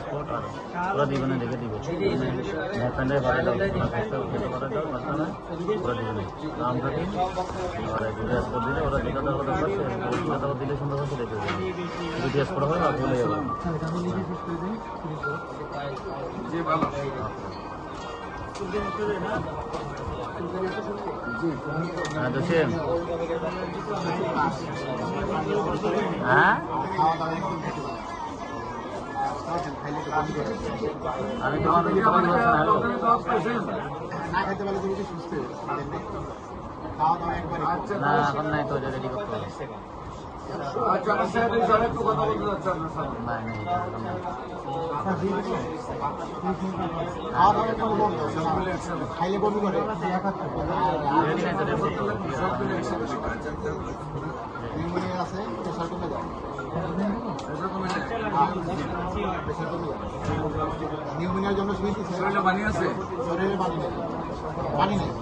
Spot আর ওরা দিবে না, দেখে দিবে ফ্যান্ডায় বাড়াই দাও, খেতে বাড়াই দাও, বাচ্চা না ওরা দিবে না। নাম কাটি আর দুটো স্পট দিলে ওরা যেটা দেওয়ার কথা দিলে সুন্দর হচ্ছে দেখে দেবে। দুটি স্পট হবে আর বলে যাবে। হ্যাঁ জসিম, হ্যাঁ আমি তোমার না এখন নাই তো রেডি করতে হবে। খাইলে বমি করে আছে প্রেশার কমে যায়, নিউমোনিয়ার জন্য শরীরে পানি আছে, শরীরে পানি নেই, পানি নেই।